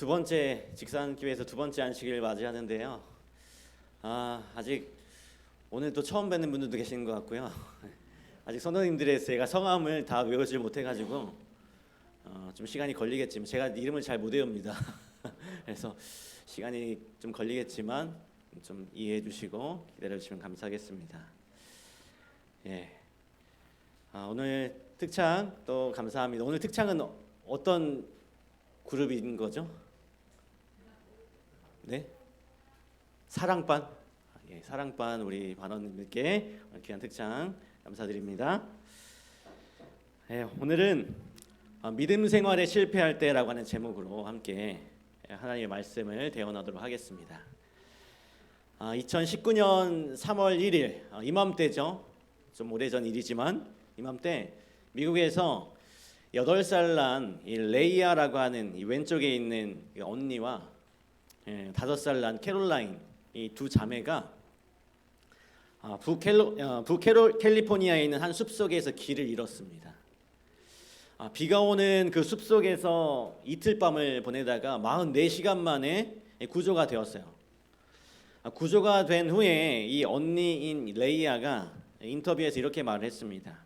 두 번째 직산교회에서 두 번째 안식일을 맞이하는데요. 아직 오늘 또 처음 뵙는 분들도 계시는 것 같고요. 아직 선원님들의 제가 성함을 다 외우지 못해가지고 좀 시간이 걸리겠지만 제가 이름을 잘 못 외웁니다. 그래서 시간이 좀 걸리겠지만 좀 이해해 주시고 기다려 주시면 감사하겠습니다. 예. 오늘 특창 또 감사합니다. 오늘 특창은 어떤 그룹인 거죠? 네? 사랑반. 예, 사랑반 우리 반원님들께 귀한 특창 감사드립니다. 예, 오늘은 믿음 생활에 실패할 때라고 하는 제목으로 함께 하나님의 말씀을 대언하도록 하겠습니다. 2019년 3월 1일 이맘때죠. 좀 오래전 일이지만 이맘때 미국에서 8살 난 이 레이아라고 하는 이 왼쪽에 있는 이 언니와 5살 난 캐롤라인 이 두 자매가 캘리포니아에 있는 한 숲속에서 길을 잃었습니다. 비가 오는 그 숲속에서 이틀 밤을 보내다가 44시간 만에 구조가 되었어요. 구조가 된 후에 이 언니인 레이아가 인터뷰에서 이렇게 말을 했습니다.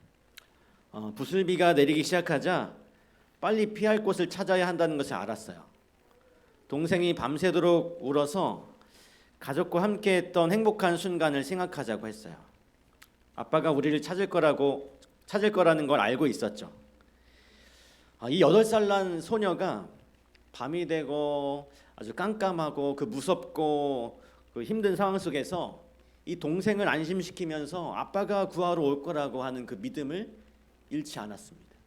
부슬비가 내리기 시작하자 빨리 피할 곳을 찾아야 한다는 것을 알았어요. 동생이 밤새도록 울어서 가족과 함께 했던 행복한 순간을 생각하자고 했어요. 아빠가 우리를 찾을 거라는 걸 알고 있었죠. 이 8살 난 소녀가 밤이 되고 아주 깜깜하고 그 무섭고 그 힘든 상황 속에서 이 동생을 안심시키면서 아빠가 구하러 올 거라고 하는 그 믿음을 잃지 않았습니다.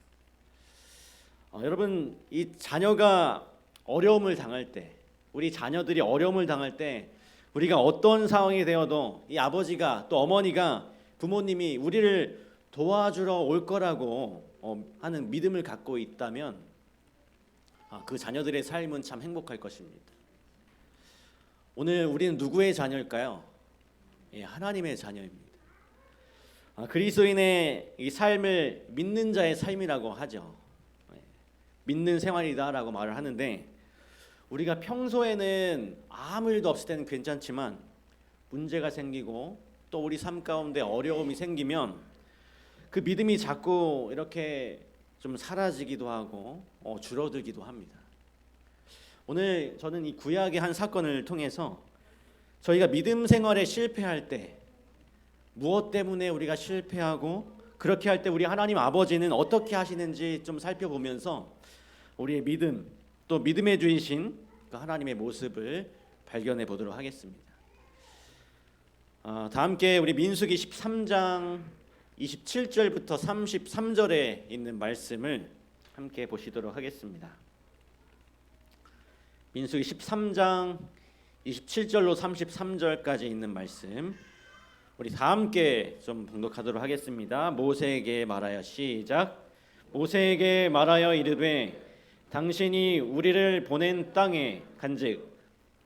여러분, 이 자녀가 어려움을 당할 때, 우리 자녀들이 어려움을 당할 때 우리가 어떤 상황이 되어도 이 아버지가 또 어머니가 부모님이 우리를 도와주러 올 거라고 하는 믿음을 갖고 있다면 그 자녀들의 삶은 참 행복할 것입니다. 오늘 우리는 누구의 자녀일까요? 하나님의 자녀입니다. 그리스도인의 이 삶을 믿는 자의 삶이라고 하죠. 믿는 생활이다라고 말을 하는데 우리가 평소에는 아무 일도 없을 때는 괜찮지만 문제가 생기고 또 우리 삶 가운데 어려움이 생기면 그 믿음이 자꾸 이렇게 좀 사라지기도 하고 줄어들기도 합니다. 오늘 저는 이 구약의 한 사건을 통해서 저희가 믿음 생활에 실패할 때 무엇 때문에 우리가 실패하고 그렇게 할 때 우리 하나님 아버지는 어떻게 하시는지 좀 살펴보면서 우리의 믿음 또 믿음의 주이신 그 하나님의 모습을 발견해 보도록 하겠습니다. 다 함께 우리 민수기 13장 27절부터 33절에 있는 말씀을 함께 보시도록 하겠습니다. 민수기 13장 27절로 33절까지 있는 말씀 우리 다 함께 좀 봉독하도록 하겠습니다. 모세에게 말하여 시작. 모세에게 말하여 이르되 당신이 우리를 보낸 땅에 간즉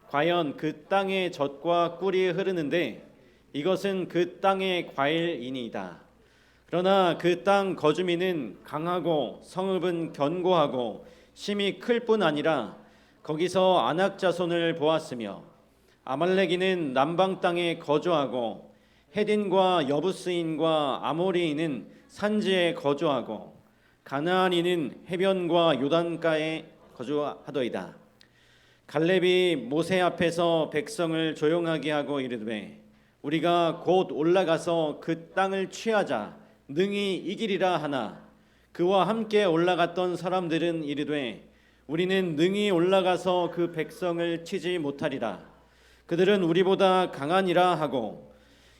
과연 그 땅의 젖과 꿀이 흐르는데 이것은 그 땅의 과일이니이다. 그러나 그 땅 거주민은 강하고 성읍은 견고하고 심이 클 뿐 아니라 거기서 아낙 자손을 보았으며 아말렉이는 남방 땅에 거주하고 헤딘과 여부스인과 아모리인은 산지에 거주하고 가나안인은 해변과 요단가에 거주하더이다. 갈렙이 모세 앞에서 백성을 조용하게 하고 이르되 우리가 곧 올라가서 그 땅을 취하자 능히 이기리라 하나 그와 함께 올라갔던 사람들은 이르되 우리는 능히 올라가서 그 백성을 치지 못하리라. 그들은 우리보다 강하니라 하고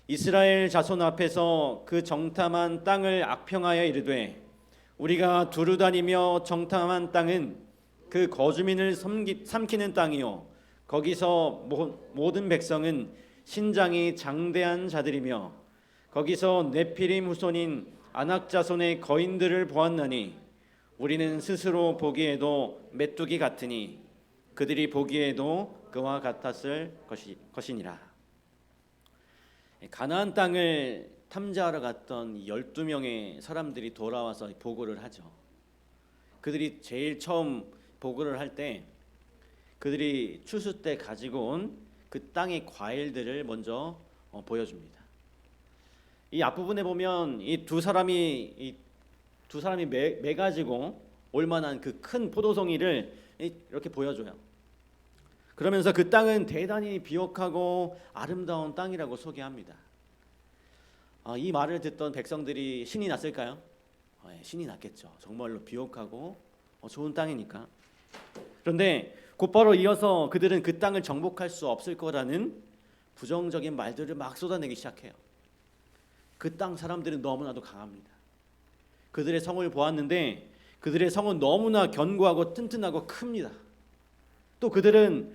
이스라엘 자손 앞에서 그 정탐한 땅을 악평하여 이르되 우리가 두루 다니며 정탐한 땅은 그 거주민을 삼키는 땅이요 거기서 모든 백성은 신장이 장대한 자들이며 거기서 네피림 후손인 아낙 자손의 거인들을 보았나니 우리는 스스로 보기에도 메뚜기 같으니 그들이 보기에도 그와 같았을 것이니라. 가나안 땅을 탐지하러 갔던 12명의 사람들이 돌아와서 보고를 하죠. 그들이 제일 처음 보고를 할 때 그들이 추수 때 가지고 온 그 땅의 과일들을 먼저 보여줍니다. 이 앞부분에 보면 이 두 사람이 매 가지고 올 만한 그 큰 포도송이를 이렇게 보여줘요. 그러면서 그 땅은 대단히 비옥하고 아름다운 땅이라고 소개합니다. 이 말을 듣던 백성들이 신이 났을까요? 신이 났겠죠. 정말로 비옥하고 좋은 땅이니까. 그런데 곧바로 이어서 그들은 그 땅을 정복할 수 없을 거라는 부정적인 말들을 막 쏟아내기 시작해요. 그 땅 사람들은 너무나도 강합니다. 그들의 성을 보았는데 그들의 성은 너무나 견고하고 튼튼하고 큽니다. 또 그들은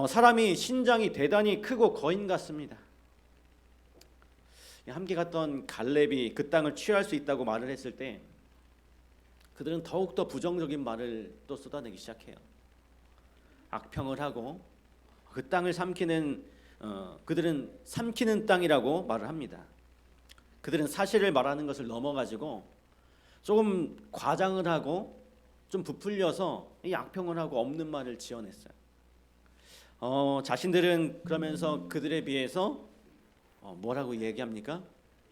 사람이 신장이 대단히 크고 거인 같습니다. 함께 갔던 갈렙이 그 땅을 취할 수 있다고 말을 했을 때 그들은 더욱더 부정적인 말을 또 쏟아내기 시작해요. 악평을 하고 그 땅을 그들은 삼키는 땅이라고 말을 합니다. 그들은 사실을 말하는 것을 넘어가지고 조금 과장을 하고 좀 부풀려서 이 악평을 하고 없는 말을 지어냈어요. 자신들은 그러면서 그들에 비해서 뭐라고 얘기합니까?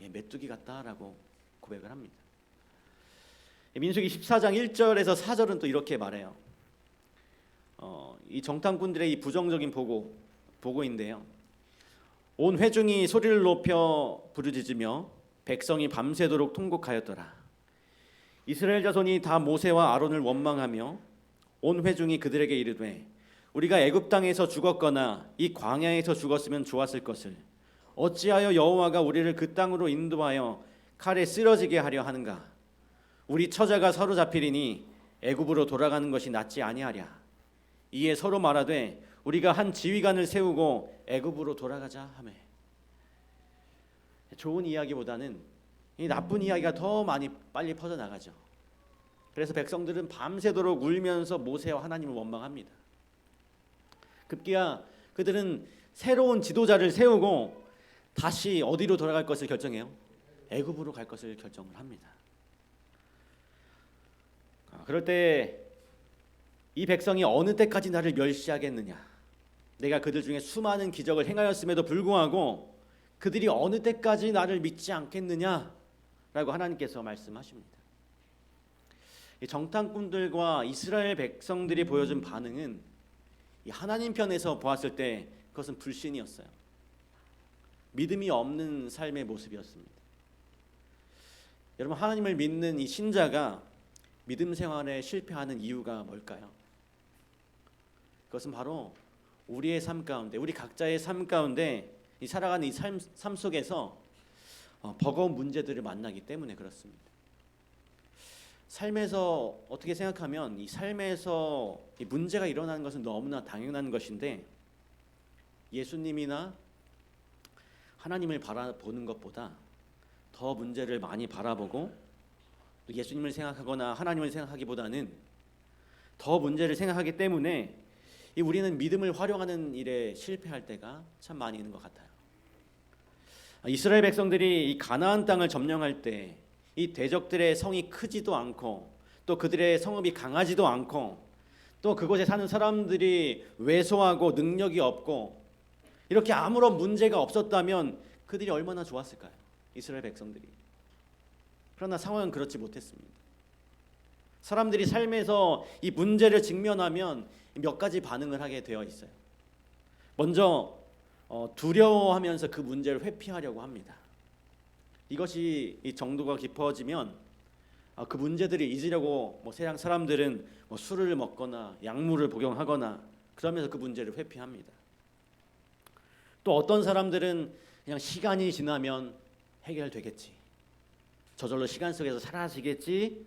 메뚜기 같다라고 고백을 합니다. 민수기 14장 1절에서 4절은 또 이렇게 말해요. 이 정탐꾼들의 이 부정적인 보고인데요. 온 회중이 소리를 높여 부르짖으며 백성이 밤새도록 통곡하였더라. 이스라엘 자손이 다 모세와 아론을 원망하며 온 회중이 그들에게 이르되 우리가 애굽 땅에서 죽었거나 이 광야에서 죽었으면 좋았을 것을 어찌하여 여호와가 우리를 그 땅으로 인도하여 칼에 쓰러지게 하려 하는가? 우리 처자가 사로잡히리니 애굽으로 돌아가는 것이 낫지 아니하랴. 이에 서로 말하되 우리가 한 지휘관을 세우고 애굽으로 돌아가자 하매. 좋은 이야기보다는 이 나쁜 이야기가 더 빨리 퍼져나가죠. 그래서 백성들은 밤새도록 울면서 모세와 하나님을 원망합니다. 급기야 그들은 새로운 지도자를 세우고 다시 어디로 돌아갈 것을 결정해요? 애굽으로 갈 것을 결정을 합니다. 그럴 때 이 백성이 어느 때까지 나를 멸시하겠느냐? 내가 그들 중에 수많은 기적을 행하였음에도 불구하고 그들이 어느 때까지 나를 믿지 않겠느냐라고 하나님께서 말씀하십니다. 이 정탐꾼들과 이스라엘 백성들이 보여준 반응은 이 하나님 편에서 보았을 때 그것은 불신이었어요. 믿음이 없는 삶의 모습이었습니다. 여러분, 하나님을 믿는 이 신자가 믿음 생활에 실패하는 이유가 뭘까요? 그것은 바로 우리의 삶 가운데, 우리 각자의 삶 가운데 이 살아가는 이 삶 속에서 버거운 문제들을 만나기 때문에 그렇습니다. 삶에서 어떻게 생각하면 이 삶에서 이 문제가 일어나는 것은 너무나 당연한 것인데 예수님이나 하나님을 바라보는 것보다 더 문제를 많이 바라보고 예수님을 생각하거나 하나님을 생각하기보다는 더 문제를 생각하기 때문에 우리는 믿음을 활용하는 일에 실패할 때가 참 많이 있는 것 같아요. 이스라엘 백성들이 이 가나안 땅을 점령할 때 이 대적들의 성이 크지도 않고 또 그들의 성읍이 강하지도 않고 또 그곳에 사는 사람들이 왜소하고 능력이 없고 이렇게 아무런 문제가 없었다면 그들이 얼마나 좋았을까요? 이스라엘 백성들이. 그러나 상황은 그렇지 못했습니다. 사람들이 삶에서 이 문제를 직면하면 몇 가지 반응을 하게 되어 있어요. 먼저 두려워하면서 그 문제를 회피하려고 합니다. 이것이 이 정도가 깊어지면 그 문제들이 잊으려고 세상 사람들은 술을 먹거나 약물을 복용하거나 그러면서 그 문제를 회피합니다. 또 어떤 사람들은 그냥 시간이 지나면 해결되겠지. 저절로 시간 속에서 사라지겠지.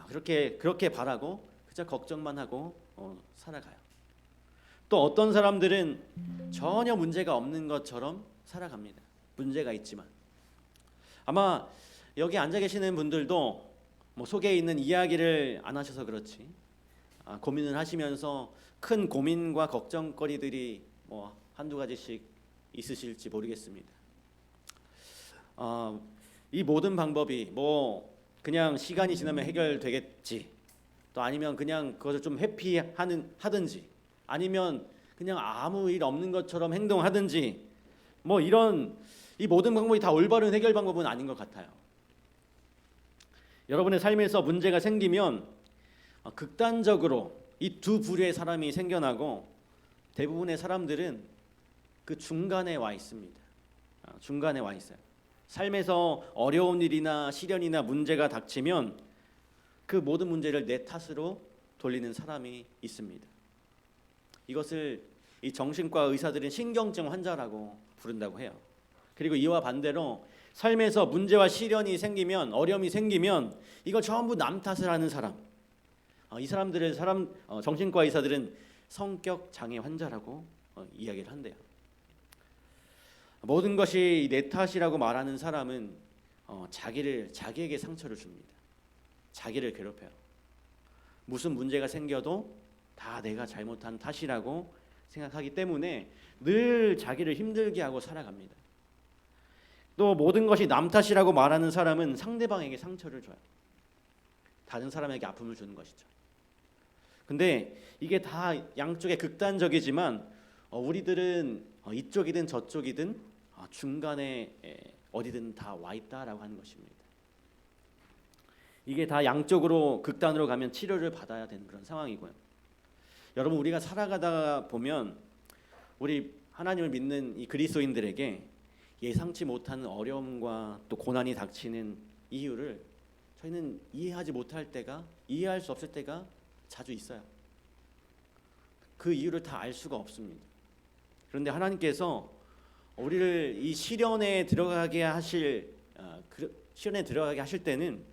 그렇게 바라고 그저 걱정만 하고 살아가요. 또 어떤 사람들은 전혀 문제가 없는 것처럼 살아갑니다. 문제가 있지만. 아마 여기 앉아 계시는 분들도 속에 있는 이야기를 안 하셔서 그렇지 고민을 하시면서 큰 고민과 걱정거리들이 한두 가지씩 있으실지 모르겠습니다. 이 모든 방법이 그냥 시간이 지나면 해결되겠지 또 아니면 그냥 그것을 좀 회피하든지 아니면 그냥 아무 일 없는 것처럼 행동하든지 뭐 이런 이 모든 방법이 다 올바른 해결 방법은 아닌 것 같아요. 여러분의 삶에서 문제가 생기면 극단적으로 이 두 부류의 사람이 생겨나고 대부분의 사람들은 그 중간에 와 있습니다. 중간에 와 있어요. 삶에서 어려운 일이나 시련이나 문제가 닥치면 그 모든 문제를 내 탓으로 돌리는 사람이 있습니다. 이것을 이 정신과 의사들은 신경증 환자라고 부른다고 해요. 그리고 이와 반대로 삶에서 문제와 시련이 생기면 어려움이 생기면 이걸 전부 남 탓을 하는 사람. 이 사람들을 정신과 의사들은 성격 장애 환자라고 이야기를 한대요. 모든 것이 내 탓이라고 말하는 사람은 자기에게 상처를 줍니다. 자기를 괴롭혀요. 무슨 문제가 생겨도 다 내가 잘못한 탓이라고 생각하기 때문에 늘 자기를 힘들게 하고 살아갑니다. 또 모든 것이 남 탓이라고 말하는 사람은 상대방에게 상처를 줘요. 다른 사람에게 아픔을 주는 것이죠. 근데 이게 다 양쪽에 극단적이지만 우리들은 이쪽이든 저쪽이든 중간에 어디든 다 와 있다라고 하는 것입니다. 이게 다 양쪽으로 극단으로 가면 치료를 받아야 되는 그런 상황이고요. 여러분, 우리가 살아가다 보면 우리 하나님을 믿는 이 그리스도인들에게 예상치 못한 어려움과 또 고난이 닥치는 이유를 저희는 이해하지 못할 때가, 이해할 수 없을 때가 자주 있어요. 그 이유를 다 알 수가 없습니다. 그런데 하나님께서 우리를 이 시련에 들어가게 하실 때는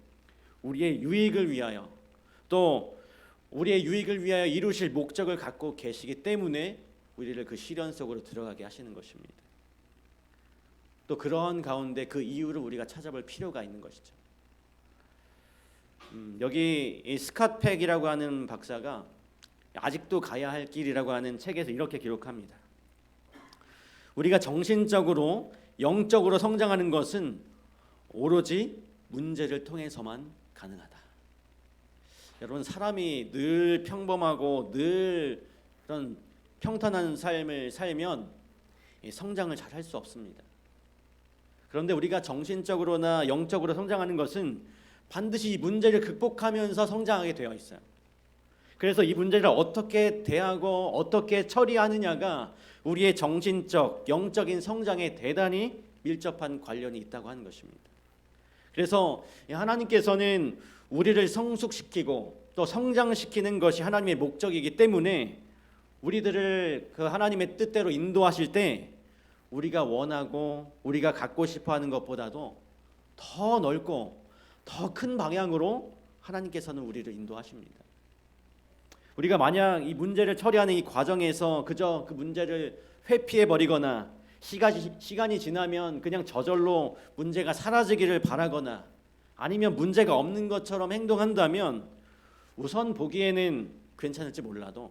우리의 유익을 위하여, 또 우리의 유익을 위하여 이루실 목적을 갖고 계시기 때문에 우리를 그 시련 속으로 들어가게 하시는 것입니다. 또 그런 가운데 그 이유를 우리가 찾아볼 필요가 있는 것이죠. 여기 이 스캇 팩이라고 하는 박사가 아직도 가야 할 길이라고 하는 책에서 이렇게 기록합니다. 우리가 정신적으로 영적으로 성장하는 것은 오로지 문제를 통해서만 가능하다. 여러분, 사람이 늘 평범하고 늘 그런 평탄한 삶을 살면 성장을 잘 할 수 없습니다. 그런데 우리가 정신적으로나 영적으로 성장하는 것은 반드시 이 문제를 극복하면서 성장하게 되어 있어요. 그래서 이 문제를 어떻게 대하고 어떻게 처리하느냐가 우리의 정신적, 영적인 성장에 대단히 밀접한 관련이 있다고 하는 것입니다. 그래서 하나님께서는 우리를 성숙시키고 또 성장시키는 것이 하나님의 목적이기 때문에 우리들을 그 하나님의 뜻대로 인도하실 때 우리가 원하고 우리가 갖고 싶어하는 것보다도 더 넓고 더 큰 방향으로 하나님께서는 우리를 인도하십니다. 우리가 만약 이 문제를 처리하는 이 과정에서 그저 그 문제를 회피해 버리거나 시간이 지나면 그냥 저절로 문제가 사라지기를 바라거나 아니면 문제가 없는 것처럼 행동한다면 우선 보기에는 괜찮을지 몰라도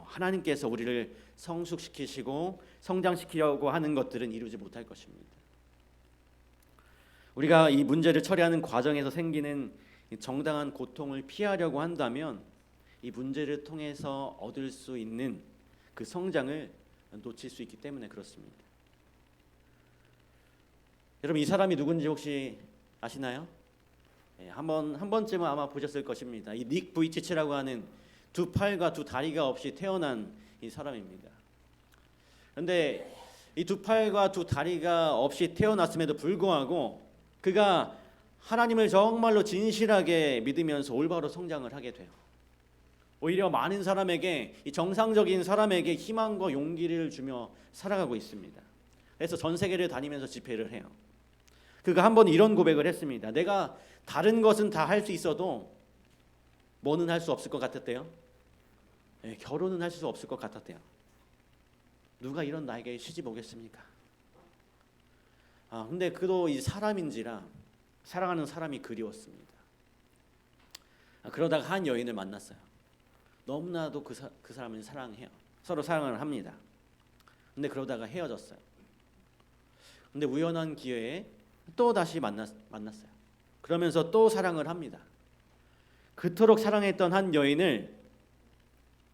하나님께서 우리를 성숙시키시고 성장시키려고 하는 것들은 이루지 못할 것입니다. 우리가 이 문제를 처리하는 과정에서 생기는 정당한 고통을 피하려고 한다면 이 문제를 통해서 얻을 수 있는 그 성장을 놓칠 수 있기 때문에 그렇습니다. 여러분, 이 사람이 누군지 혹시 아시나요? 한 번쯤은 아마 보셨을 것입니다. 이 닉 부이치치라고 하는 두 팔과 두 다리가 없이 태어난 이 사람입니다. 그런데 이 두 팔과 두 다리가 없이 태어났음에도 불구하고 그가 하나님을 정말로 진실하게 믿으면서 올바로 성장을 하게 돼요. 오히려 많은 사람에게, 이 정상적인 사람에게 희망과 용기를 주며 살아가고 있습니다. 그래서 전 세계를 다니면서 집회를 해요. 그가 한 번 이런 고백을 했습니다. 내가 다른 것은 다 할 수 있어도 뭐는 할 수 없을 것 같았대요. 결혼은 할 수 없을 것 같았대요. 누가 이런 나에게 시집 오겠습니까? 근데 그도 이 사람인지라 사랑하는 사람이 그리웠습니다. 그러다가 한 여인을 만났어요. 너무나도 그 사람을 사랑해요. 서로 사랑을 합니다. 근데 그러다가 헤어졌어요. 근데 우연한 기회에 또 다시 만났어요. 그러면서 또 사랑을 합니다. 그토록 사랑했던 한 여인을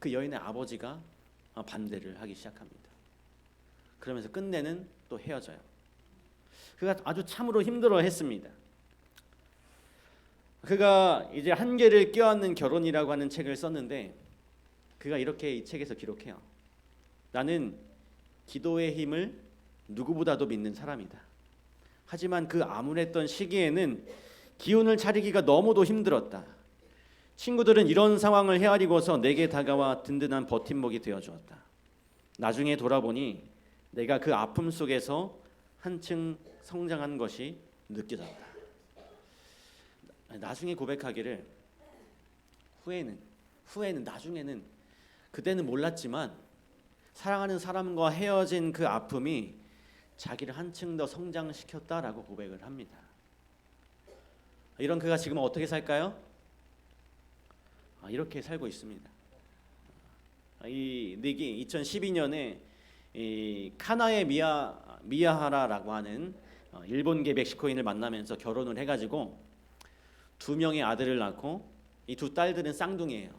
그 여인의 아버지가 반대를 하기 시작합니다. 그러면서 끝내는 또 헤어져요. 그가 아주 참으로 힘들어했습니다. 그가 이제 한계를 껴안는 결혼이라고 하는 책을 썼는데 그가 이렇게 이 책에서 기록해요. 나는 기도의 힘을 누구보다도 믿는 사람이다. 하지만 그 암울했던 시기에는 기운을 차리기가 너무도 힘들었다. 친구들은 이런 상황을 헤아리고서 내게 다가와 든든한 버팀목이 되어주었다. 나중에 돌아보니 내가 그 아픔 속에서 한층 성장한 것이 느껴졌다. 나중에 고백하기를 후에는 나중에는 그때는 몰랐지만 사랑하는 사람과 헤어진 그 아픔이 자기를 한층 더 성장시켰다라고 고백을 합니다. 이런 그가 지금 어떻게 살까요? 이렇게 살고 있습니다. 이 닉이 2012년에 이 카나에 미야하라라고 하는 일본계 멕시코인을 만나면서 결혼을 해가지고 2명의 아들을 낳고 이 2 딸들은 쌍둥이에요.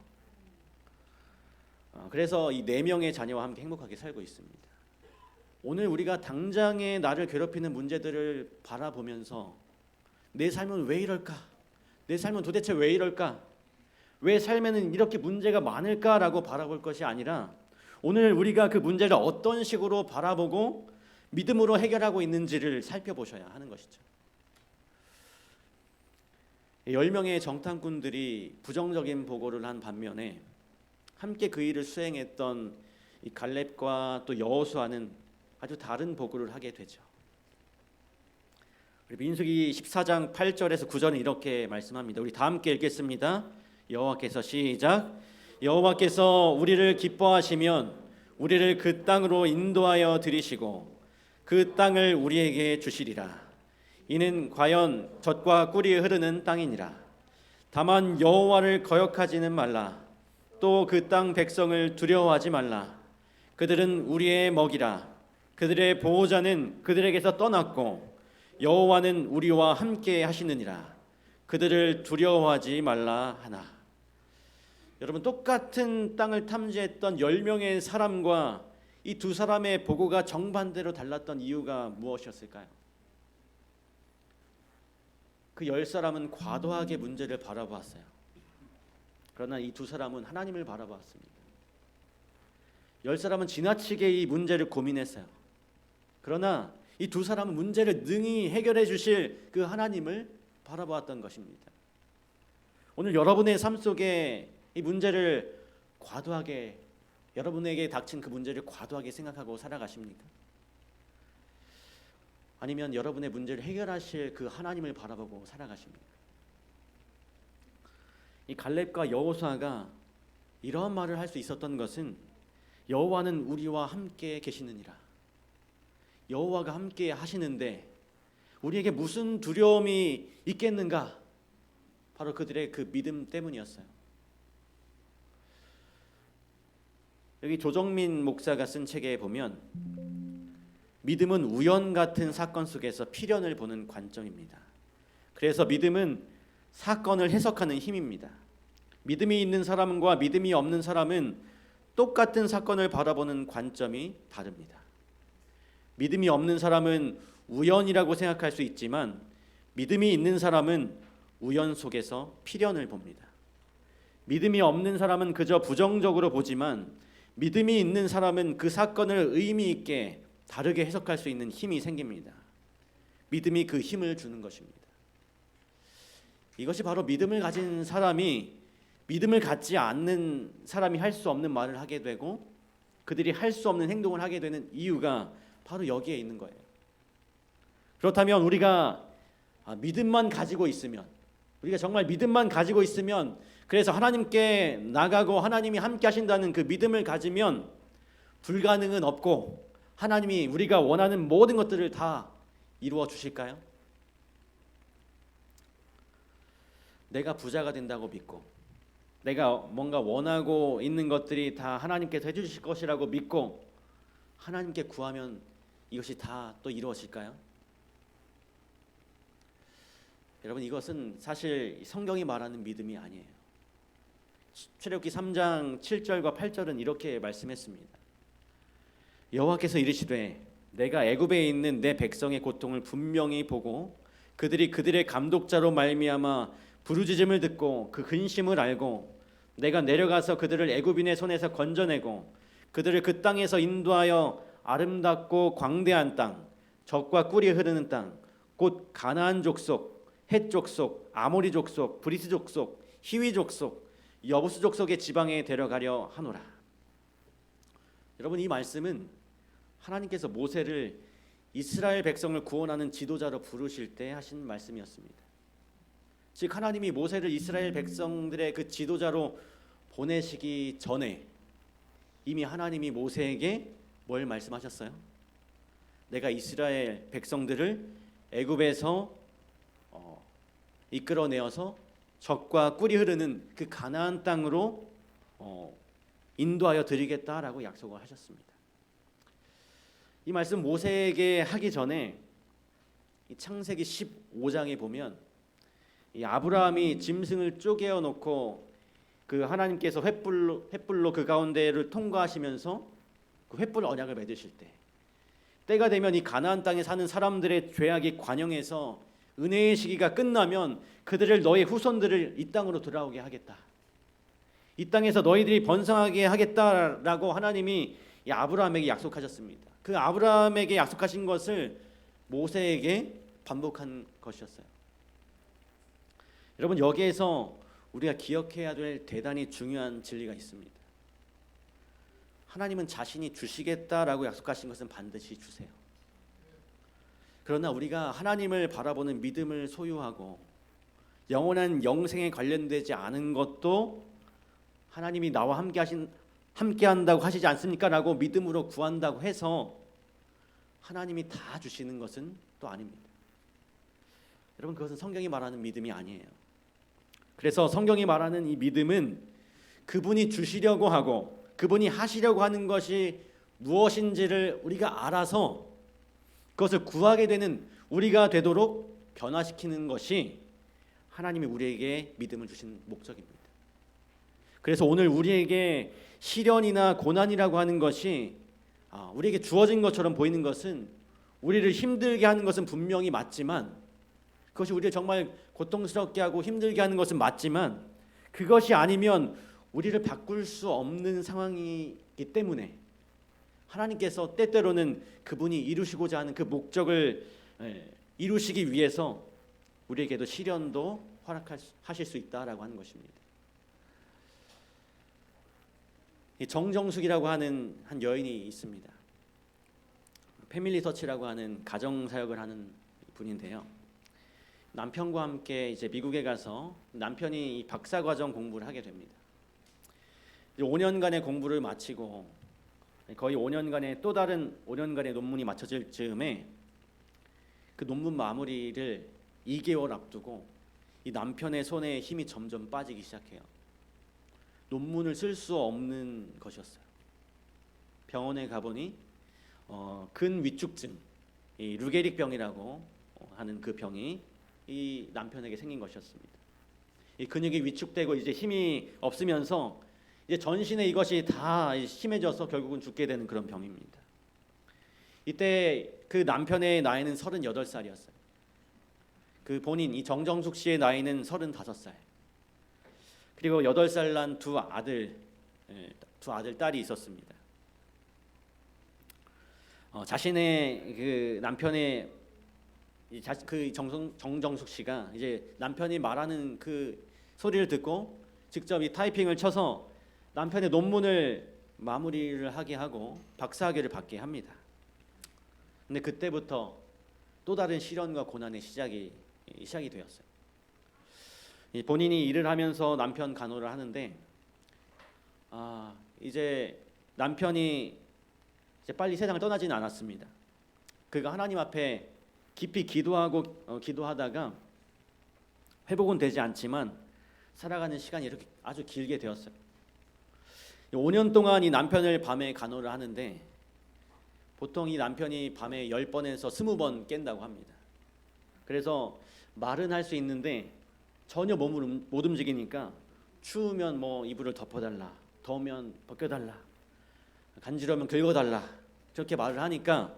그래서 이 4명의 자녀와 함께 행복하게 살고 있습니다. 오늘 우리가 당장의 나를 괴롭히는 문제들을 바라보면서 내 삶은 왜 이럴까? 내 삶은 도대체 왜 이럴까? 왜 삶에는 이렇게 문제가 많을까라고 바라볼 것이 아니라 오늘 우리가 그 문제를 어떤 식으로 바라보고 믿음으로 해결하고 있는지를 살펴보셔야 하는 것이죠. 10명의 정탐꾼들이 부정적인 보고를 한 반면에 함께 그 일을 수행했던 이 갈렙과 또 여호수아는 아주 다른 보고를 하게 되죠. 민수기 14장 8절에서 9절은 이렇게 말씀합니다. 우리 다 함께 읽겠습니다. 여호와께서 시작. 여호와께서 우리를 기뻐하시면 우리를 그 땅으로 인도하여 들이시고 그 땅을 우리에게 주시리라. 이는 과연 젖과 꿀이 흐르는 땅이니라. 다만 여호와를 거역하지는 말라. 또 그 땅 백성을 두려워하지 말라. 그들은 우리의 먹이라. 그들의 보호자는 그들에게서 떠났고 여호와는 우리와 함께 하시느니라. 그들을 두려워하지 말라 하나. 여러분, 똑같은 땅을 탐지했던 10명의 사람과 이 2 사람의 보고가 정반대로 달랐던 이유가 무엇이었을까요? 그 10사람은 과도하게 문제를 바라보았어요. 그러나 이 2 사람은 하나님을 바라보았습니다. 10사람은 지나치게 이 문제를 고민했어요. 그러나 이 2 사람은 문제를 능히 해결해 주실 그 하나님을 바라보았던 것입니다. 오늘 여러분의 삶 속에 이 문제를 과도하게, 여러분에게 닥친 그 문제를 과도하게 생각하고 살아가십니까? 아니면 여러분의 문제를 해결하실 그 하나님을 바라보고 살아가십니까? 이 갈렙과 여호수아가 이러한 말을 할 수 있었던 것은 여호와는 우리와 함께 계시느니라. 여호와가 함께 하시는데 우리에게 무슨 두려움이 있겠는가? 바로 그들의 그 믿음 때문이었어요. 여기 조정민 목사가 쓴 책에 보면 믿음은 우연 같은 사건 속에서 필연을 보는 관점입니다. 그래서 믿음은 사건을 해석하는 힘입니다. 믿음이 있는 사람과 믿음이 없는 사람은 똑같은 사건을 바라보는 관점이 다릅니다. 믿음이 없는 사람은 우연이라고 생각할 수 있지만 믿음이 있는 사람은 우연 속에서 필연을 봅니다. 믿음이 없는 사람은 그저 부정적으로 보지만 믿음이 있는 사람은 그 사건을 의미 있게 다르게 해석할 수 있는 힘이 생깁니다. 믿음이 그 힘을 주는 것입니다. 이것이 바로 믿음을 가진 사람이 믿음을 갖지 않는 사람이 할 수 없는 말을 하게 되고 그들이 할 수 없는 행동을 하게 되는 이유가 바로 여기에 있는 거예요. 그렇다면 우리가 믿음만 가지고 있으면, 우리가 정말 믿음만 가지고 있으면, 그래서 하나님께 나가고 하나님이 함께 하신다는 그 믿음을 가지면 불가능은 없고 하나님이 우리가 원하는 모든 것들을 다 이루어 주실까요? 내가 부자가 된다고 믿고 내가 뭔가 원하고 있는 것들이 다 하나님께서 해주실 것이라고 믿고 하나님께 구하면 이것이 다 또 이루어질까요? 여러분, 이것은 사실 성경이 말하는 믿음이 아니에요. 출애굽기 3장 7절과 8절은 이렇게 말씀했습니다. 여호와께서 이르시되 내가 애굽에 있는 내 백성의 고통을 분명히 보고 그들이 그들의 감독자로 말미암아 부르짖음을 듣고 그 근심을 알고 내가 내려가서 그들을 애굽인의 손에서 건져내고 그들을 그 땅에서 인도하여 아름답고 광대한 땅, 젖과 꿀이 흐르는 땅, 곧 가나안 족속, 헷 족속, 아모리 족속, 브리스 족속, 히위 족속, 여부스 족속의 지방에 데려가려 하노라. 여러분, 이 말씀은 하나님께서 모세를 이스라엘 백성을 구원하는 지도자로 부르실 때 하신 말씀이었습니다. 즉 하나님이 모세를 이스라엘 백성들의 그 지도자로 보내시기 전에 이미 하나님이 모세에게 뭘 말씀하셨어요? 내가 이스라엘 백성들을 애굽에서 이끌어내어서 젖과 꿀이 흐르는 그 가나안 땅으로 인도하여 드리겠다라고 약속을 하셨습니다. 이 말씀 모세에게 하기 전에 이 창세기 15장에 보면 이 아브라함이 짐승을 쪼개어 놓고 그 하나님께서 횃불로 그 가운데를 통과하시면서 그 횃불 언약을 맺으실 때 때가 되면 이 가나안 땅에 사는 사람들의 죄악이 관영해서 은혜의 시기가 끝나면 그들을 너의 후손들을 이 땅으로 돌아오게 하겠다. 이 땅에서 너희들이 번성하게 하겠다라고 하나님이 이 아브라함에게 약속하셨습니다. 그 아브라함에게 약속하신 것을 모세에게 반복한 것이었어요. 여러분, 여기에서 우리가 기억해야 될 대단히 중요한 진리가 있습니다. 하나님은 자신이 주시겠다라고 약속하신 것은 반드시 주세요. 그러나 우리가 하나님을 바라보는 믿음을 소유하고 영원한 영생에 관련되지 않은 것도 하나님이 나와 함께 한다고 하시지 않습니까? 라고 믿음으로 구한다고 해서 하나님이 다 주시는 것은 또 아닙니다. 여러분, 그것은 성경이 말하는 믿음이 아니에요. 그래서 성경이 말하는 이 믿음은 그분이 주시려고 하고 그분이 하시려고 하는 것이 무엇인지를 우리가 알아서 그것을 구하게 되는 우리가 되도록 변화시키는 것이 하나님이 우리에게 믿음을 주신 목적입니다. 그래서 오늘 우리에게 시련이나 고난이라고 하는 것이 우리에게 주어진 것처럼 보이는 것은 우리를 힘들게 하는 것은 분명히 맞지만 그것이 우리를 정말 고통스럽게 하고 힘들게 하는 것은 맞지만 그것이 아니면 우리를 바꿀 수 없는 상황이기 때문에 하나님께서 때때로는 그분이 이루시고자 하는 그 목적을 이루시기 위해서 우리에게도 시련도 허락하실 수 있다라고 하는 것입니다. 정정숙이라고 하는 한 여인이 있습니다. 패밀리 터치라고 하는 가정 사역을 하는 분인데요. 남편과 함께 이제 미국에 가서 남편이 박사 과정 공부를 하게 됩니다. 5년간의 공부를 마치고 거의 5년간의 또 다른 5년간의 논문이 마쳐질 즈음에 그 논문 마무리를 2개월 앞두고 이 남편의 손에 힘이 점점 빠지기 시작해요. 논문을 쓸 수 없는 것이었어요. 병원에 가보니 근위축증, 이 루게릭 병이라고 하는 그 병이 이 남편에게 생긴 것이었습니다. 이 근육이 위축되고 이제 힘이 없으면서 이제 전신에 이것이 다 심해져서 결국은 죽게 되는 그런 병입니다. 이때 그 남편의 나이는 38살이었어요. 그 본인 이 정정숙 씨의 나이는 35살. 그리고 8살 난 두 아들 딸이 있었습니다. 자신의 그 남편의 그 정정숙 씨가 이제 남편이 말하는 그 소리를 듣고 직접 이 타이핑을 쳐서 남편의 논문을 마무리를 하게 하고 박사학위를 받게 합니다. 근데 그때부터 또 다른 시련과 고난의 시작이 되었어요. 본인이 일을 하면서 남편 간호를 하는데 이제 남편이 이제 빨리 세상을 떠나지는 않았습니다. 그가 하나님 앞에 깊이 기도하다가 회복은 되지 않지만 살아가는 시간이 이렇게 아주 길게 되었어요. 5년 동안 이 남편을 밤에 간호를 하는데 보통 이 남편이 밤에 10번에서 20번 깬다고 합니다. 그래서 말은 할 수 있는데 전혀 몸을 못 움직이니까 추우면 뭐 이불을 덮어달라, 더우면 벗겨달라, 간지러우면 긁어달라, 저렇게 말을 하니까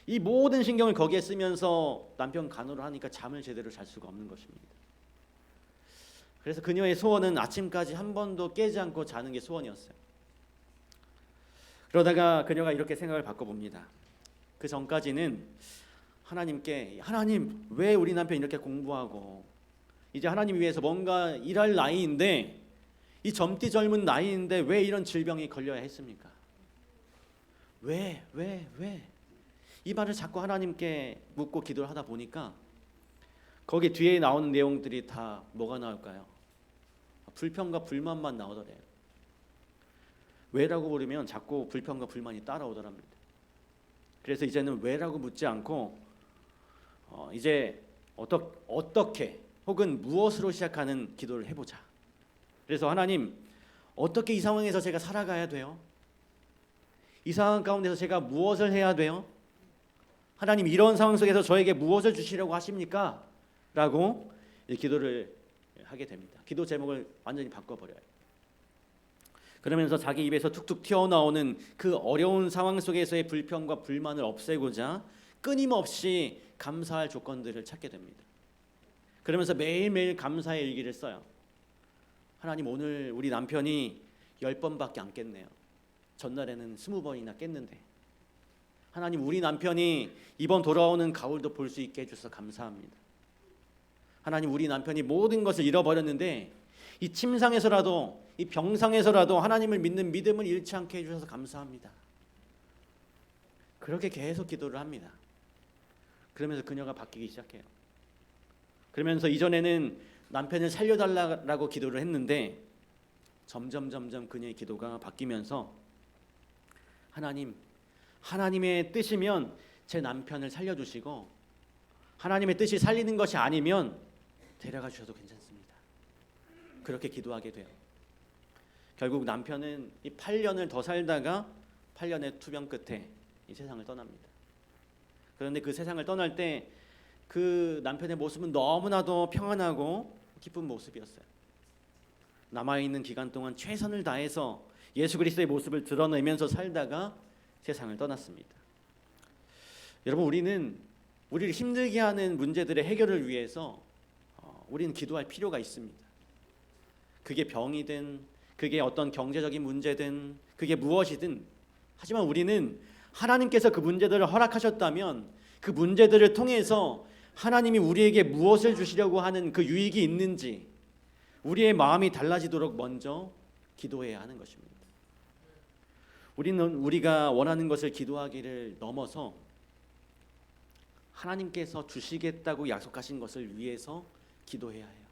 이 모든 신경을 거기에 쓰면서 남편 간호를 하니까 잠을 제대로 잘 수가 없는 것입니다. 그래서 그녀의 소원은 아침까지 한 번도 깨지 않고 자는 게 소원이었어요. 그러다가 그녀가 이렇게 생각을 바꿔봅니다. 그 전까지는 하나님께, 하나님 왜 우리 남편 이렇게 공부하고 이제 하나님 위해서 뭔가 일할 나이인데, 이 젊디 젊은 나이인데 왜 이런 질병이 걸려야 했습니까? 왜? 이 말을 자꾸 하나님께 묻고 기도를 하다 보니까 거기 뒤에 나오는 내용들이 다 뭐가 나올까요? 불평과 불만만 나오더래요. 왜라고 물으면 자꾸 불평과 불만이 따라오더랍니다. 그래서 이제는 왜라고 묻지 않고 이제 어떻게 혹은 무엇으로 시작하는 기도를 해보자. 그래서 하나님, 어떻게 이 상황에서 제가 살아가야 돼요? 이 상황 가운데서 제가 무엇을 해야 돼요? 하나님, 이런 상황 속에서 저에게 무엇을 주시려고 하십니까? 라고 기도를 하게 됩니다. 기도 제목을 완전히 바꿔버려요. 그러면서 자기 입에서 툭툭 튀어나오는 그 어려운 상황 속에서의 불평과 불만을 없애고자 끊임없이 감사할 조건들을 찾게 됩니다. 그러면서 매일매일 감사의 일기를 써요. 하나님, 오늘 우리 남편이 10번밖에 안 깼네요. 전날에는 20번이나 깼는데, 하나님, 우리 남편이 이번 돌아오는 가을도 볼 수 있게 해주셔서 감사합니다. 하나님, 우리 남편이 모든 것을 잃어버렸는데 이 침상에서라도, 이 병상에서라도 하나님을 믿는 믿음을 잃지 않게 해주셔서 감사합니다. 그렇게 계속 기도를 합니다. 그러면서 그녀가 바뀌기 시작해요. 그러면서 이전에는 남편을 살려달라고 기도를 했는데 점점 그녀의 기도가 바뀌면서, 하나님, 하나님의 뜻이면 제 남편을 살려주시고, 하나님의 뜻이 살리는 것이 아니면 데려가 주셔도 괜찮습니다. 그렇게 기도하게 돼요. 결국 남편은 이 8년을 더 살다가 8년의 투병 끝에 이 세상을 떠납니다. 그런데 그 세상을 떠날 때 그 남편의 모습은 너무나도 평안하고 기쁜 모습이었어요. 남아있는 기간 동안 최선을 다해서 예수 그리스도의 모습을 드러내면서 살다가 세상을 떠났습니다. 여러분, 우리를 힘들게 하는 문제들의 해결을 위해서 우리는 기도할 필요가 있습니다. 그게 병이든, 그게 어떤 경제적인 문제든, 그게 무엇이든, 하지만 우리는 하나님께서 그 문제들을 허락하셨다면 그 문제들을 통해서 하나님이 우리에게 무엇을 주시려고 하는 그 유익이 있는지 우리의 마음이 달라지도록 먼저 기도해야 하는 것입니다. 우리는 우리가 원하는 것을 기도하기를 넘어서 하나님께서 주시겠다고 약속하신 것을 위해서 기도해야 해요.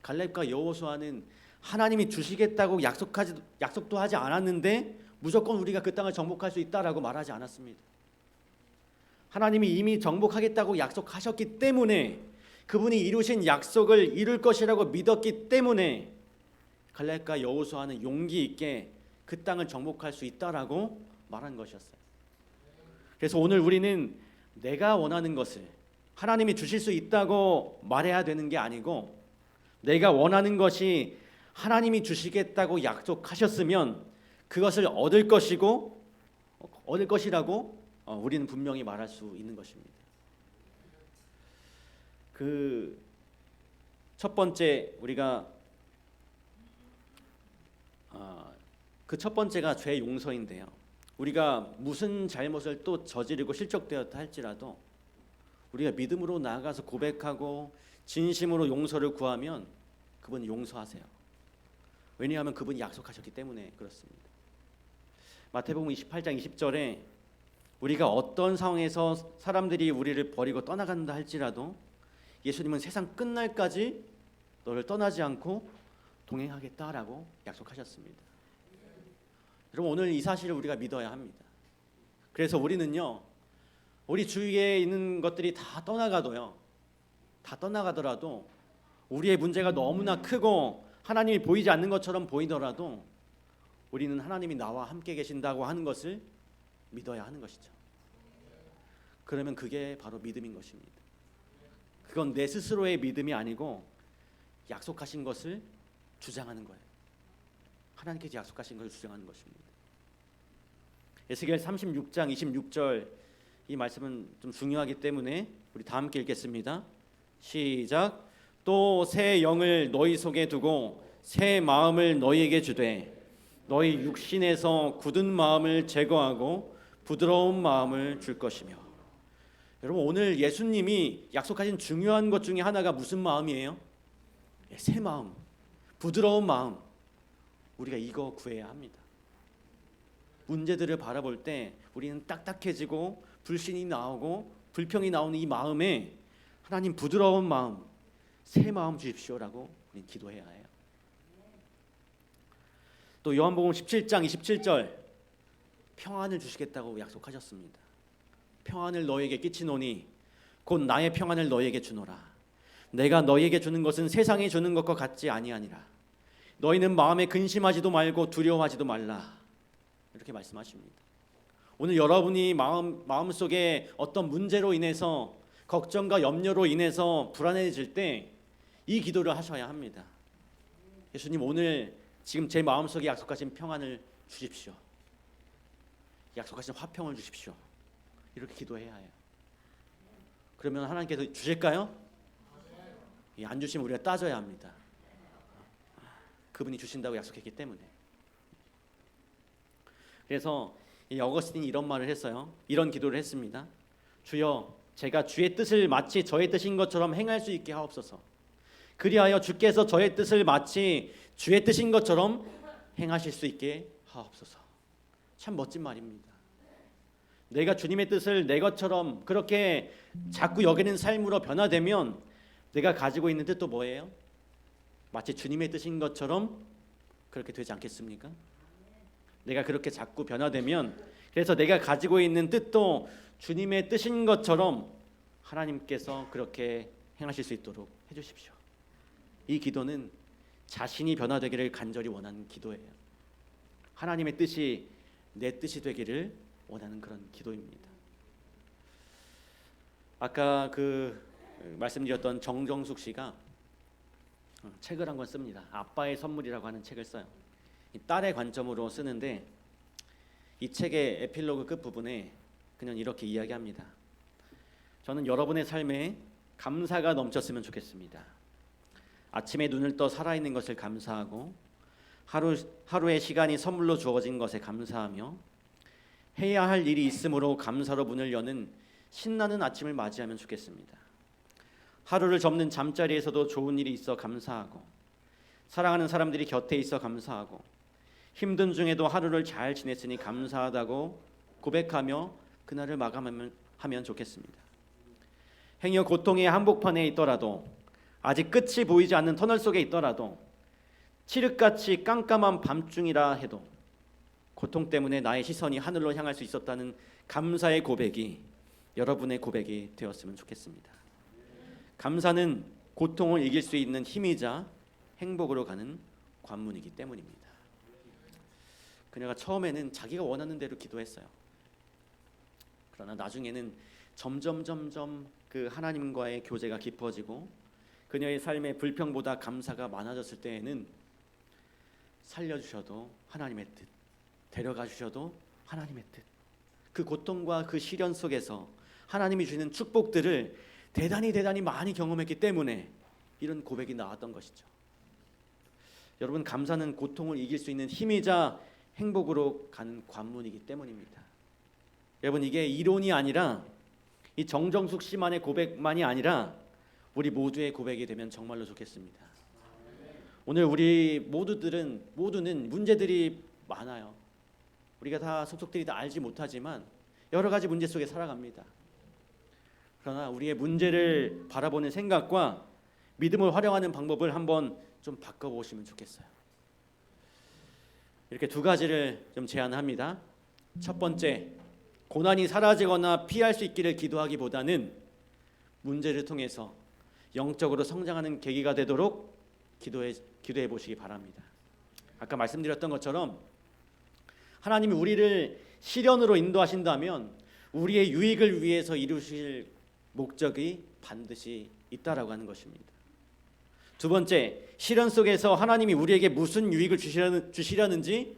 갈렙과 여호수아는 하나님이 주시겠다고 약속도 하지 않았는데 무조건 우리가 그 땅을 정복할 수 있다라고 말하지 않았습니다. 하나님이 이미 정복하겠다고 약속하셨기 때문에, 그분이 이루신 약속을 이룰 것이라고 믿었기 때문에 갈렙과 여호수아는 용기 있게 그 땅을 정복할 수 있다라고 말한 것이었어요. 그래서 오늘 우리는 내가 원하는 것을 하나님이 주실 수 있다고 말해야 되는 게 아니고, 내가 원하는 것이 하나님이 주시겠다고 약속하셨으면 그것을 얻을 것이라고 우리는 분명히 말할 수 있는 것입니다. 그 첫 번째, 우리가 그 첫 번째가 죄 용서인데요. 우리가 무슨 잘못을 또 저지르고 실족되었다 할지라도 우리가 믿음으로 나아가서 고백하고 진심으로 용서를 구하면 그분이 용서하세요. 왜냐하면 그분이 약속하셨기 때문에 그렇습니다. 마태복음 28장 20절에 우리가 어떤 상황에서 사람들이 우리를 버리고 떠나간다 할지라도 예수님은 세상 끝날까지 너를 떠나지 않고 동행하겠다라고 약속하셨습니다. 여러분, 오늘 이 사실을 우리가 믿어야 합니다. 그래서 우리는요, 우리 주위에 있는 것들이 다 떠나가더라도 우리의 문제가 너무나 크고 하나님이 보이지 않는 것처럼 보이더라도 우리는 하나님이 나와 함께 계신다고 하는 것을 믿어야 하는 것이죠. 그러면 그게 바로 믿음인 것입니다. 그건 내 스스로의 믿음이 아니고 약속하신 것을 주장하는 거예요. 하나님께서 약속하신 것을 주장하는 것입니다. 에스겔 36장 26절 이 말씀은 좀 중요하기 때문에 우리 다 함께 읽겠습니다. 시작. 또 새 영을 너희 속에 두고 새 마음을 너희에게 주되 너희 육신에서 굳은 마음을 제거하고 부드러운 마음을 줄 것이며. 여러분, 오늘 예수님이 약속하신 중요한 것 중에 하나가 무슨 마음이에요? 새 마음, 부드러운 마음. 우리가 이거 구해야 합니다. 문제들을 바라볼 때 우리는 딱딱해지고 불신이 나오고 불평이 나오는 이 마음에 하나님 부드러운 마음, 새 마음 주십시오라고 우리는 기도해야 해요. 또 요한복음 17장 27절 평안을 주시겠다고 약속하셨습니다. 평안을 너희에게 끼치노니 곧 나의 평안을 너희에게 주노라. 내가 너희에게 주는 것은 세상이 주는 것과 같지 아니하니라. 너희는 마음에 근심하지도 말고 두려워하지도 말라. 이렇게 말씀하십니다. 오늘 여러분이 마음속에 어떤 문제로 인해서 걱정과 염려로 인해서 불안해질 때 이 기도를 하셔야 합니다. 예수님, 오늘 지금 제 마음속에 약속하신 평안을 주십시오. 약속하신 화평을 주십시오. 이렇게 기도해야 해요. 그러면 하나님께서 주실까요? 안 주시면 우리가 따져야 합니다. 그분이 주신다고 약속했기 때문에. 그래서 이 어거스틴이 이런 말을 했어요. 이런 기도를 했습니다. 주여, 제가 주의 뜻을 마치 저의 뜻인 것처럼 행할 수 있게 하옵소서. 그리하여 주께서 저의 뜻을 마치 주의 뜻인 것처럼 행하실 수 있게 하옵소서. 참 멋진 말입니다. 내가 주님의 뜻을 내 것처럼 그렇게 자꾸 여기는 삶으로 변화되면 내가 가지고 있는 뜻도 뭐예요? 마치 주님의 뜻인 것처럼 그렇게 되지 않겠습니까? 내가 그렇게 자꾸 변화되면, 그래서 내가 가지고 있는 뜻도 주님의 뜻인 것처럼 하나님께서 그렇게 행하실 수 있도록 해주십시오. 이 기도는 자신이 변화되기를 간절히 원하는 기도예요. 하나님의 뜻이 내 뜻이 되기를 원하는 그런 기도입니다. 아까 말씀드렸던 정정숙 씨가 책을 한 권 씁니다. 아빠의 선물이라고 하는 책을 써요. 딸의 관점으로 쓰는데 이 책의 에필로그 끝부분에 그냥 이렇게 이야기합니다. 저는 여러분의 삶에 감사가 넘쳤으면 좋겠습니다. 아침에 눈을 떠 살아있는 것을 감사하고 하루의 시간이 선물로 주어진 것에 감사하며 해야 할 일이 있으므로 감사로 문을 여는 신나는 아침을 맞이하면 좋겠습니다. 하루를 접는 잠자리에서도 좋은 일이 있어 감사하고 사랑하는 사람들이 곁에 있어 감사하고 힘든 중에도 하루를 잘 지냈으니 감사하다고 고백하며 그날을 마감하면 좋겠습니다. 행여 고통의 한복판에 있더라도 아직 끝이 보이지 않는 터널 속에 있더라도 칠흑같이 깜깜한 밤중이라 해도 고통 때문에 나의 시선이 하늘로 향할 수 있었다는 감사의 고백이 여러분의 고백이 되었으면 좋겠습니다. 감사는 고통을 이길 수 있는 힘이자 행복으로 가는 관문이기 때문입니다. 그녀가 처음에는 자기가 원하는 대로 기도했어요. 그러나 나중에는 점점 그 하나님과의 교제가 깊어지고 그녀의 삶에 불평보다 감사가 많아졌을 때에는 살려주셔도 하나님의 뜻, 데려가 주셔도 하나님의 뜻, 그 고통과 그 시련 속에서 하나님이 주시는 축복들을 대단히 많이 경험했기 때문에 이런 고백이 나왔던 것이죠. 여러분, 감사는 고통을 이길 수 있는 힘이자 행복으로 가는 관문이기 때문입니다. 여러분, 이게 이론이 아니라 이 정정숙 씨만의 고백만이 아니라 우리 모두의 고백이 되면 정말로 좋겠습니다. 오늘 우리 모두는 문제들이 많아요. 우리가 다 속속들이 다 알지 못하지만 여러 가지 문제 속에 살아갑니다. 그러나 우리의 문제를 바라보는 생각과 믿음을 활용하는 방법을 한번 좀 바꿔보시면 좋겠어요. 이렇게 두 가지를 좀 제안합니다. 첫 번째, 고난이 사라지거나 피할 수 있기를 기도하기보다는 문제를 통해서 영적으로 성장하는 계기가 되도록 기도해 보시기 바랍니다. 아까 말씀드렸던 것처럼 하나님이 우리를 시련으로 인도하신다면 우리의 유익을 위해서 이루실 목적이 반드시 있다라고 하는 것입니다. 두 번째, 시련 속에서 하나님이 우리에게 무슨 유익을 주시려는지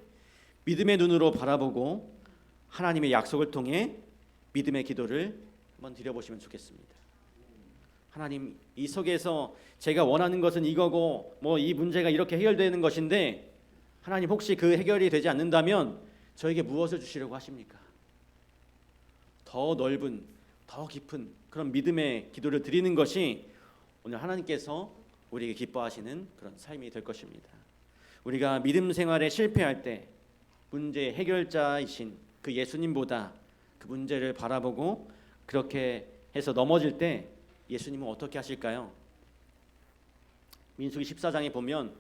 믿음의 눈으로 바라보고 하나님의 약속을 통해 믿음의 기도를 한번 드려보시면 좋겠습니다. 하나님, 이 속에서 제가 원하는 것은 이거고 이 문제가 이렇게 해결되는 것인데 하나님, 혹시 그 해결이 되지 않는다면 저에게 무엇을 주시려고 하십니까? 더 넓은, 더 깊은 그런 믿음의 기도를 드리는 것이 오늘 하나님께서 우리에게 기뻐하시는 그런 삶이 될 것입니다. 우리가 믿음 생활에 실패할 때 문제 해결자이신 그 예수님보다 그 문제를 바라보고 그렇게 해서 넘어질 때 예수님은 어떻게 하실까요? 민수기 14장에 보면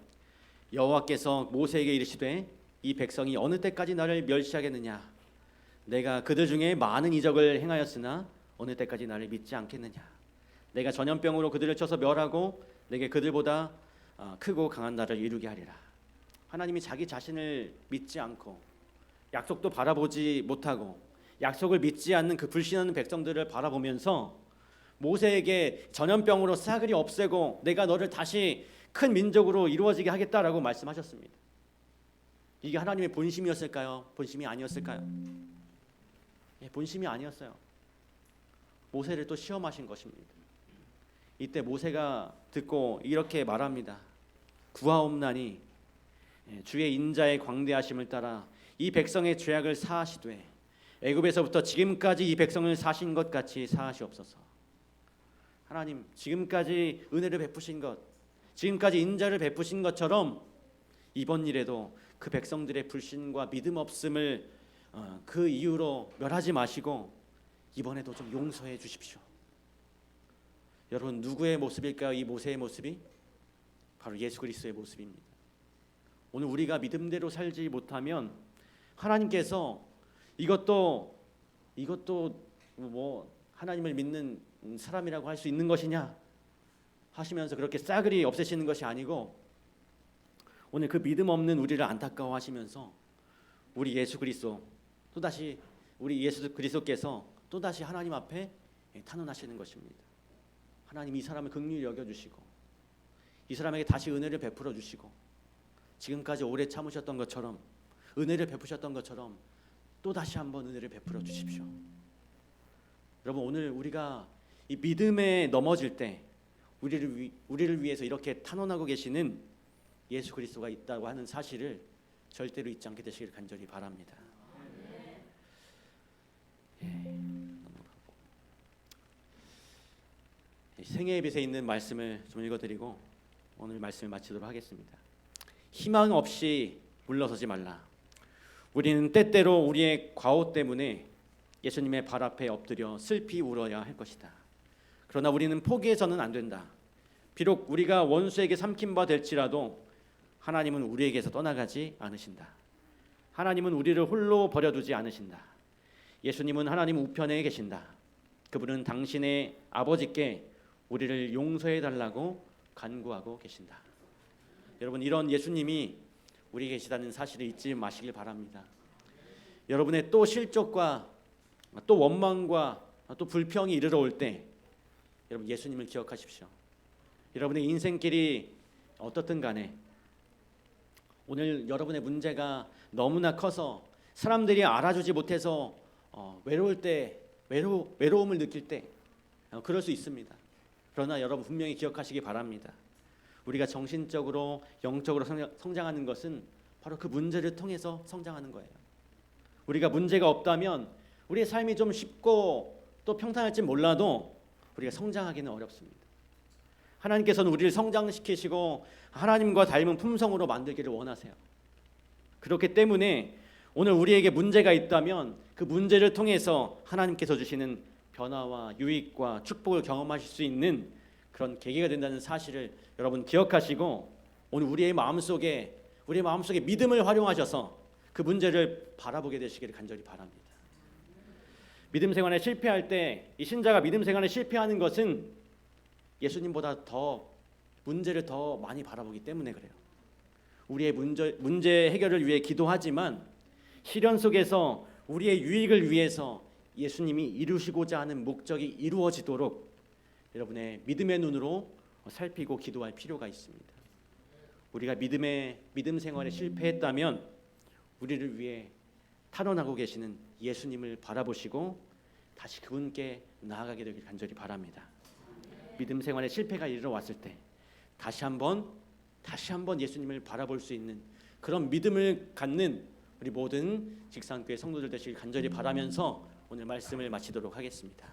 여호와께서 모세에게 이르시되 이 백성이 어느 때까지 나를 멸시하겠느냐? 내가 그들 중에 많은 이적을 행하였으나 어느 때까지 나를 믿지 않겠느냐? 내가 전염병으로 그들을 쳐서 멸하고 내게 그들보다 크고 강한 나라를 이루게 하리라. 하나님이 자기 자신을 믿지 않고 약속도 바라보지 못하고 약속을 믿지 않는 그 불신하는 백성들을 바라보면서 모세에게 전염병으로 싸그리 없애고 내가 너를 다시 큰 민족으로 이루어지게 하겠다라고 말씀하셨습니다. 이게 하나님의 본심이었을까요? 본심이 아니었을까요? 본심이 아니었어요. 모세를 또 시험하신 것입니다. 이때 모세가 듣고 이렇게 말합니다. 구하옵나니 주의 인자의 광대하심을 따라 이 백성의 죄악을 사하시되 애굽에서부터 지금까지 이 백성을 사신 것 같이 사하시옵소서. 하나님, 지금까지 은혜를 베푸신 것, 지금까지 인자를 베푸신 것처럼 이번 일에도 그 백성들의 불신과 믿음 없음을 그 이유로 멸하지 마시고 이번에도 좀 용서해 주십시오. 여러분, 누구의 모습일까요? 이 모세의 모습이 바로 예수 그리스도의 모습입니다. 오늘 우리가 믿음대로 살지 못하면 하나님께서 이것도 하나님을 믿는 사람이라고 할 수 있는 것이냐 하시면서 그렇게 싸그리 없애시는 것이 아니고 오늘 그 믿음 없는 우리를 안타까워하시면서 우리 예수 그리스도께서 또다시 하나님 앞에 탄원하시는 것입니다. 하나님, 이 사람을 긍휼히 여겨주시고 이 사람에게 다시 은혜를 베풀어 주시고 지금까지 오래 참으셨던 것처럼 은혜를 베푸셨던 것처럼 또다시 한번 은혜를 베풀어 주십시오. 여러분, 오늘 우리가 이 믿음에 넘어질 때 우리를 위해서 이렇게 탄원하고 계시는 예수 그리스도가 있다고 하는 사실을 절대로 잊지 않게 되시길 간절히 바랍니다. 생애의 빛에 있는 말씀을 좀 읽어드리고 오늘 말씀을 마치도록 하겠습니다. 희망 없이 물러서지 말라. 우리는 때때로 우리의 과오 때문에 예수님의 발 앞에 엎드려 슬피 울어야 할 것이다. 그러나 우리는 포기해서는 안 된다. 비록 우리가 원수에게 삼킨 바 될지라도 하나님은 우리에게서 떠나가지 않으신다. 하나님은 우리를 홀로 버려두지 않으신다. 예수님은 하나님 우편에 계신다. 그분은 당신의 아버지께 우리를 용서해 달라고 간구하고 계신다. 여러분, 이런 예수님이 우리 계시다는 사실을 잊지 마시길 바랍니다. 여러분의 또 실족과 또 원망과 또 불평이 이르러 올 때 여러분, 예수님을 기억하십시오. 여러분의 인생길이 어떻든 간에 오늘 여러분의 문제가 너무나 커서 사람들이 알아주지 못해서 외로울 때 외로움을 느낄 때 그럴 수 있습니다. 그러나 여러분, 분명히 기억하시기 바랍니다. 우리가 정신적으로 영적으로 성장하는 것은 바로 그 문제를 통해서 성장하는 거예요. 우리가 문제가 없다면 우리의 삶이 좀 쉽고 또 평탄할지 몰라도 우리가 성장하기는 어렵습니다. 하나님께서는 우리를 성장시키시고 하나님과 닮은 품성으로 만들기를 원하세요. 그렇기 때문에 오늘 우리에게 문제가 있다면 그 문제를 통해서 하나님께서 주시는 변화와 유익과 축복을 경험하실 수 있는 그런 계기가 된다는 사실을 여러분 기억하시고 오늘 우리의 마음속에 믿음을 활용하셔서 그 문제를 바라보게 되시기를 간절히 바랍니다. 믿음 생활에 실패할 때 이 신자가 믿음 생활에 실패하는 것은 예수님보다 더 문제를 더 많이 바라보기 때문에 그래요. 우리의 문제 해결을 위해 기도하지만 시련 속에서 우리의 유익을 위해서 예수님이 이루시고자 하는 목적이 이루어지도록 여러분의 믿음의 눈으로 살피고 기도할 필요가 있습니다. 우리가 믿음 생활에 실패했다면 우리를 위해 탄원하고 계시는 예수님을 바라보시고 다시 그분께 나아가게 되길 간절히 바랍니다. 믿음 생활에 실패가 이르러 왔을 때 다시 한번 예수님을 바라볼 수 있는 그런 믿음을 갖는 우리 모든 직산교회 성도들 되시길 간절히 바라면서 오늘 말씀을 마치도록 하겠습니다.